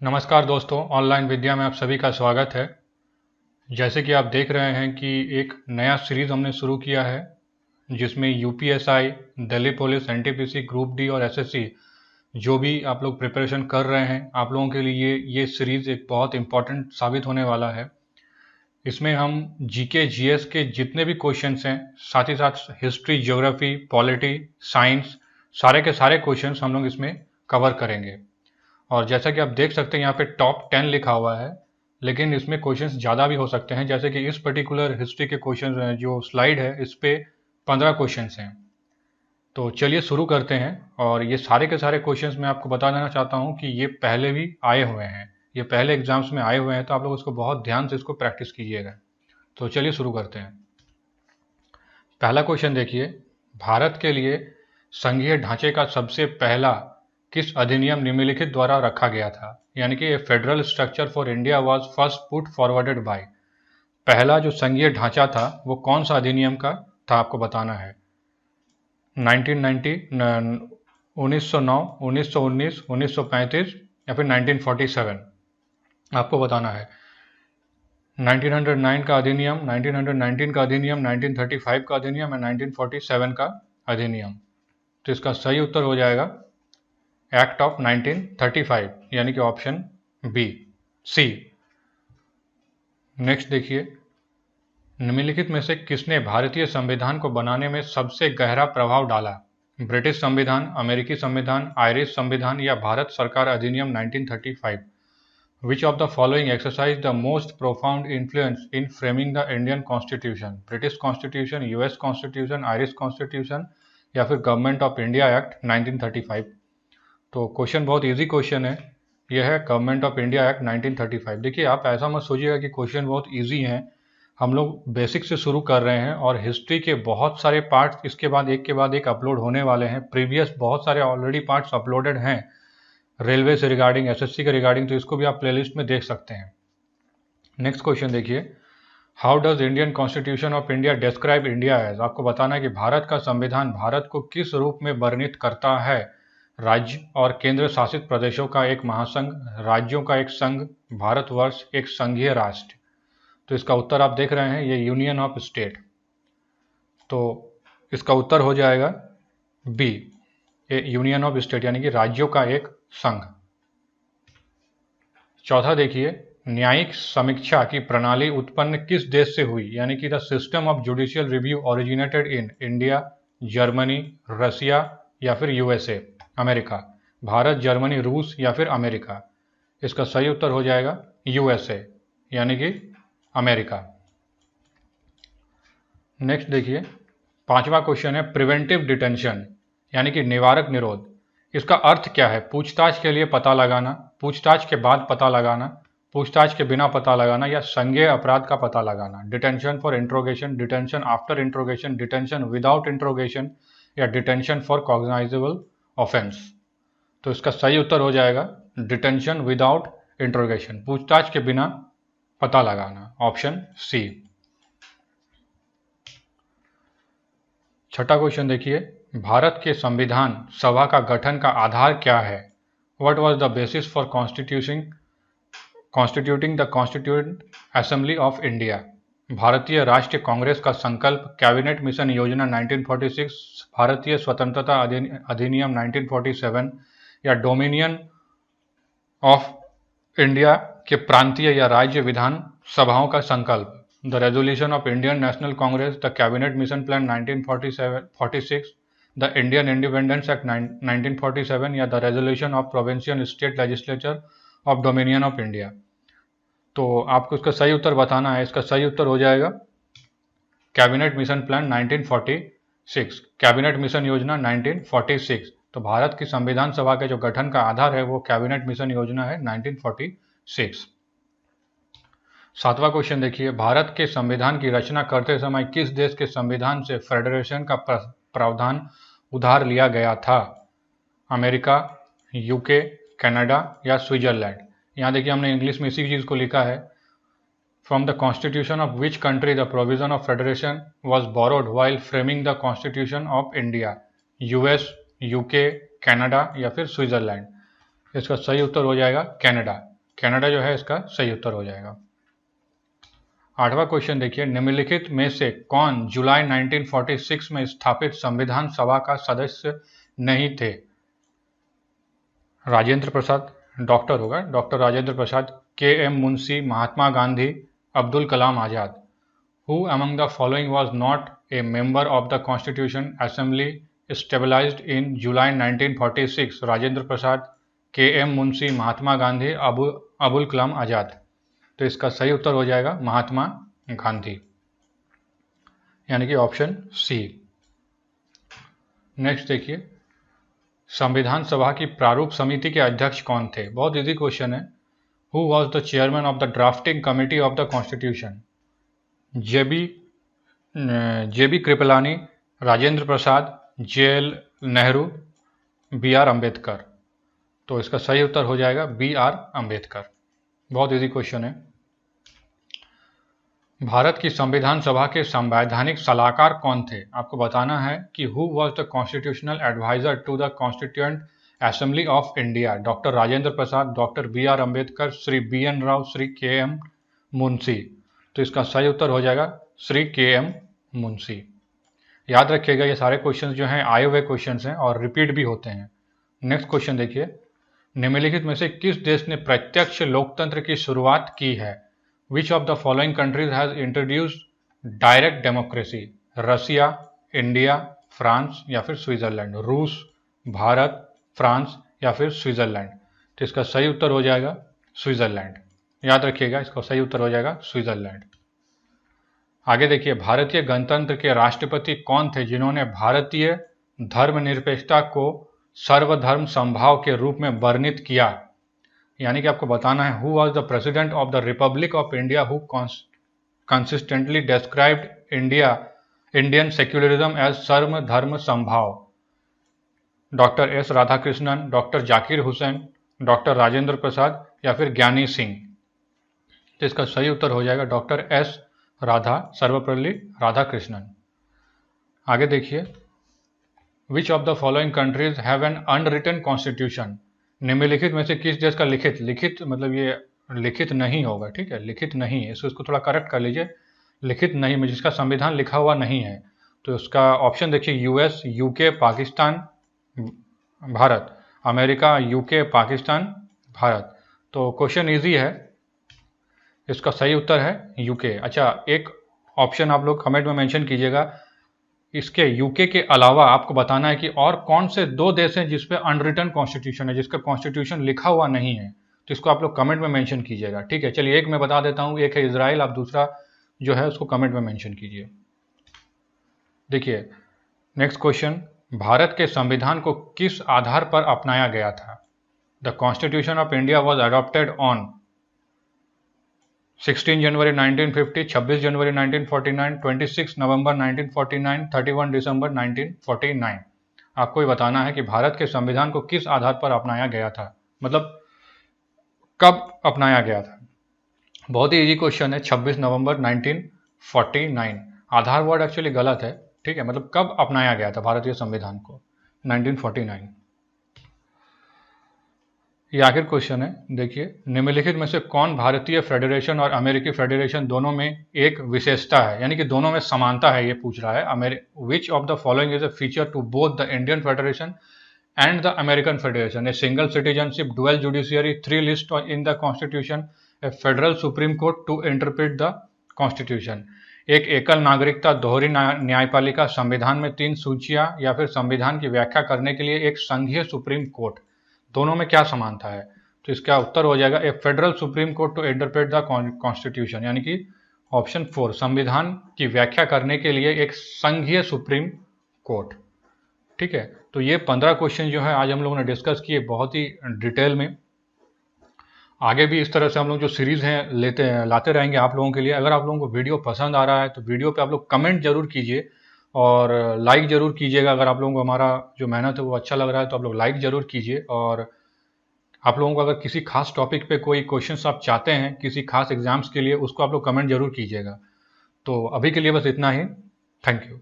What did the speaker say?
नमस्कार दोस्तों, ऑनलाइन विद्या में आप सभी का स्वागत है। जैसे कि आप देख रहे हैं कि एक नया सीरीज़ हमने शुरू किया है जिसमें UPSI, Delhi police, NTPC, group D और एसएससी जो भी आप लोग प्रिपरेशन कर रहे हैं, आप लोगों के लिए ये सीरीज़ एक बहुत इम्पॉर्टेंट साबित होने वाला है। इसमें हम जीके जीएस के जितने भी क्वेश्चंस हैं, साथ ही साथ हिस्ट्री, ज्योग्राफी, पॉलिटी, साइंस, सारे के सारे क्वेश्चंस हम लोग इसमें कवर करेंगे। और जैसा कि आप देख सकते हैं यहाँ पे टॉप 10 लिखा हुआ है, लेकिन इसमें क्वेश्चंस ज़्यादा भी हो सकते हैं। जैसे कि इस पर्टिकुलर हिस्ट्री के क्वेश्चंस हैं, जो स्लाइड है इस पे 15 क्वेश्चंस हैं। तो चलिए शुरू करते हैं। और ये सारे के सारे क्वेश्चंस मैं आपको बता देना चाहता हूँ कि ये पहले भी आए हुए हैं, ये पहले एग्जाम्स में आए हुए हैं, तो आप लोग इसको बहुत ध्यान से इसको प्रैक्टिस कीजिएगा। तो चलिए शुरू करते हैं। पहला क्वेश्चन देखिए, भारत के लिए संघीय ढांचे का सबसे पहला किस अधिनियम निम्नलिखित द्वारा रखा गया था? यानी कि federal structure for India was first put forwarded by. पहला जो संघीय ढांचा था वो कौन सा अधिनियम का था, आपको बताना है। 1990, 1909, 1919, 1935 या फिर 1947, आपको बताना है। 1909 का अधिनियम, 1919 का अधिनियम, 1935 का अधिनियम या 1947 का अधिनियम। तो इसका सही उत्तर हो जाएगा एक्ट ऑफ 1935, यानी कि ऑप्शन बी, सी। नेक्स्ट देखिए, निम्नलिखित में से किसने भारतीय संविधान को बनाने में सबसे गहरा प्रभाव डाला? ब्रिटिश संविधान, अमेरिकी संविधान, आयरिश संविधान या भारत सरकार अधिनियम 1935? Which of the following exercised the most profound influence in framing the Indian Constitution? British Constitution, US Constitution, Irish Constitution या फिर गवर्नमेंट ऑफ इंडिया एक्ट 1935? तो क्वेश्चन बहुत इजी क्वेश्चन है, यह है गवर्नमेंट ऑफ इंडिया एक्ट 1935। देखिए, आप ऐसा मत सोचिएगा कि क्वेश्चन बहुत इजी हैं, हम लोग बेसिक से शुरू कर रहे हैं और हिस्ट्री के बहुत सारे पार्ट्स इसके बाद एक अपलोड होने वाले हैं। प्रीवियस बहुत सारे ऑलरेडी पार्ट्स अपलोडेड हैं रेलवे से रिगार्डिंग, एसएससी के रिगार्डिंग, तो इसको भी आप प्लेलिस्ट में देख सकते हैं। नेक्स्ट क्वेश्चन देखिए, how does Indian constitution of India describe India as? आपको बताना है कि भारत का संविधान भारत को किस रूप में वर्णित करता है? राज्य और केंद्र शासित प्रदेशों का एक महासंघ, राज्यों का एक संघ, भारतवर्ष एक संघीय राष्ट्र। तो इसका उत्तर आप देख रहे हैं, ये यूनियन ऑफ स्टेट। तो इसका उत्तर हो जाएगा बी, यूनियन ऑफ स्टेट, यानी कि राज्यों का एक संघ। चौथा देखिए, न्यायिक समीक्षा की प्रणाली उत्पन्न किस देश से हुई? यानी कि the system of judicial review originated in India, Germany, Russia या फिर यूएसए, अमेरिका। भारत, जर्मनी, रूस या फिर अमेरिका? इसका सही उत्तर हो जाएगा यूएसए, यानी कि अमेरिका। नेक्स्ट देखिए, पांचवा क्वेश्चन है, प्रिवेंटिव डिटेंशन यानी कि निवारक निरोध, इसका अर्थ क्या है? पूछताछ के लिए पता लगाना, पूछताछ के बाद पता लगाना, पूछताछ के बिना पता लगाना या संज्ञेय अपराध का पता लगाना। Detention for interrogation, detention after interrogation, detention without interrogation या डिटेंशन फॉर कॉग्नाइजेबल ऑफेंस? तो इसका सही उत्तर हो जाएगा डिटेंशन विदाउट इंट्रोगेशन, पूछताछ के बिना पता लगाना, ऑप्शन सी। छठा क्वेश्चन देखिए, भारत के संविधान सभा का गठन का आधार क्या है? What was the basis for constituting the constituent assembly of India? भारतीय राष्ट्रीय कांग्रेस का संकल्प, कैबिनेट मिशन योजना 1946, भारतीय स्वतंत्रता अधिनियम 1947 या डोमिनियन ऑफ इंडिया के प्रांतीय या राज्य विधान सभाओं का संकल्प? The resolution of Indian national Congress, the cabinet mission plan 1946, the Indian independence act 1947 या the resolution of provincial state legislature of dominion of India? तो आपको इसका सही उत्तर बताना है। इसका सही उत्तर हो जाएगा cabinet mission plan 1946, cabinet mission योजना 1946। तो भारत की संविधान सभा के जो गठन का आधार है वो कैबिनेट मिशन योजना है 1946। सातवां क्वेश्चन देखिए, भारत के संविधान की रचना करते समय किस देश के संविधान से फेडरेशन का प्रावधान उधार लिया गया था? अमेरिका, यूके, कनाडा या स्विट्जरलैंड? यहाँ देखिए हमने इंग्लिश में इसी चीज को लिखा है, from the constitution of which country the provision of federation was borrowed while framing the constitution of India? US, UK, Canada या फिर स्विट्जरलैंड? इसका सही उत्तर हो जाएगा कनाडा, कनाडा जो है इसका सही उत्तर हो जाएगा। 8वां क्वेश्चन देखिए, निम्नलिखित में से कौन जुलाई 1946 में स्थापित संविधान सभा का सदस्य नहीं थे? राजेंद्र प्रसाद, डॉक्टर होगा, doctor Rajendra Prasad, KM. Munshi, Mahatma Gandhi, Abdul Kalam Azad. Who among the following was not a member of the Constitution Assembly established in July 1946? Rajendra Prasad, KM. Munshi, Mahatma Gandhi, Abul Kalam Azad. तो इसका सही उत्तर हो जाएगा महात्मा गांधी, यानी कि ऑप्शन सी। नेक्स्ट देखिए, संविधान सभा की प्रारूप समिति के अध्यक्ष कौन थे? बहुत इजी क्वेश्चन है। Who was the chairman of the drafting committee of the Constitution? JB Kripalani, Rajendra Prasad, JL. Nehru, BR. Ambedkar. तो इसका सही उत्तर हो जाएगा बी.आर. अम्बेडकर। बहुत इजी क्वेश्चन है। भारत की संविधान सभा के संवैधानिक सलाहकार कौन थे? आपको बताना है कि who was the constitutional adviser to the constituent assembly of India? Doctor Rajendra Prasad, doctor B R. Ambedkar, Shri B N. Rao, Shri K M. Munshi. तो इसका सही उत्तर हो जाएगा श्री के.एम. मुंशी। याद रखिएगा ये सारे क्वेश्चंस जो हैं आए हुए क्वेश्चंस हैं और रिपीट भी होते हैं। नेक्स्ट क्वेश्चन देखिए, निम्नलिखित में से किस देश ने प्रत्यक्ष लोकतंत्र की शुरुआत की है? Which of the following countries has introduced direct democracy? Russia, India, France या फिर स्विट्जरलैंड? रूस, भारत, फ्रांस या फिर स्विट्जरलैंड? तो इसका सही उत्तर हो जाएगा स्विट्जरलैंड। याद रखिएगा, इसका सही उत्तर हो जाएगा स्विट्जरलैंड। आगे देखिए, भारतीय गणतंत्र के राष्ट्रपति कौन थे जिन्होंने भारतीय धर्मनिरपेक्षता को सर्वधर्म समभाव के रूप में वर्णित किया? यानी कि आपको बताना है who was the president of the republic of India who consistently described Indian secularism as सर्वधर्म समभाव? Doctor S Radhakrishnan, doctor Zakir Hussain, doctor Rajendra Prasad या फिर ज्ञानी सिंह? तो इसका सही उत्तर हो जाएगा डॉक्टर एस सर्वपल्ली राधाकृष्णन। आगे देखिए, विच of the following countries have an unwritten constitution? निम्नलिखित में से किस देश का लिखित मतलब ये लिखित नहीं होगा, ठीक है, लिखित नहीं है, इसको थोड़ा करेक्ट कर लीजिए, लिखित नहीं में जिसका संविधान लिखा हुआ नहीं है। तो इसका ऑप्शन देखिए, US, UK, Pakistan, Bharat. America, UK, Pakistan, Bharat. तो क्वेश्चन इजी है, इसका सही उत्तर है यूके। अच्छा, एक ऑप्शन आप लोग कमेंट में मेंशन कीजिएगा, इसके यूके के अलावा आपको बताना है कि और कौन से 2 देश हैं जिसपे अनरिटन कॉन्स्टिट्यूशन है, जिसका कॉन्स्टिट्यूशन लिखा हुआ नहीं है। तो इसको आप लोग कमेंट में मेंशन कीजिएगा, ठीक है। चलिए, एक मैं बता देता हूँ, एक है इजराइल, आप दूसरा जो है उसको कमेंट में मेंशन कीजिए। देखिए नेक्स्ट क्वेश्चन, भारत के संविधान को किस आधार पर अपनाया गया था? The constitution of India was adopted on 16 जनवरी 1950, 26 जनवरी 1949, 26 नवंबर 1949, 31 दिसंबर 1949। आपको ये बताना है कि भारत के संविधान को किस आधार पर अपनाया गया था, मतलब कब अपनाया गया था। बहुत ही इजी क्वेश्चन है, 26 नवंबर 1949। आधार वर्ड एक्चुअली गलत है, ठीक है, मतलब कब अपनाया गया था भारतीय संविधान को, 1949। ये आखिर क्वेश्चन है। देखिए, निम्नलिखित में से कौन भारतीय फेडरेशन और अमेरिकी फेडरेशन दोनों में एक विशेषता है, यानी कि दोनों में समानता है, ये पूछ रहा है। Which of the following is a feature to both the Indian federation and the American federation? A single citizenship, dual judiciary, 3 list in the constitution, a federal supreme court to interpret the constitution. एक एकल नागरिकता, दोहरी न्यायपालिका, संविधान में 3 सूचियां या फिर संविधान की व्याख्या करने के लिए एक संघीय सुप्रीम कोर्ट। दोनों में क्या समानता है? तो इसका उत्तर हो जाएगा a federal supreme court to interpret the constitution, यानी कि ऑप्शन 4, संविधान की व्याख्या करने के लिए एक संघीय सुप्रीम कोर्ट। ठीक है, तो ये 15 क्वेश्चन जो है आज हम लोगों ने डिस्कस किए बहुत ही डिटेल में। आगे भी इस तरह से हम लोग जो सीरीज हैं लाते रहेंगे आप लोगों के लिए। अगर आप लोगों को वीडियो पसंद आ रहा है तो वीडियो पे आप लोग कमेंट जरूर कीजिए और लाइक ज़रूर कीजिएगा। अगर आप लोगों को हमारा जो मेहनत है वो अच्छा लग रहा है तो आप लोग लाइक ज़रूर कीजिए। और आप लोगों को अगर किसी खास टॉपिक पे कोई क्वेश्चंस आप चाहते हैं किसी खास एग्जाम्स के लिए, उसको आप लोग कमेंट जरूर कीजिएगा। तो अभी के लिए बस इतना ही। Thank you.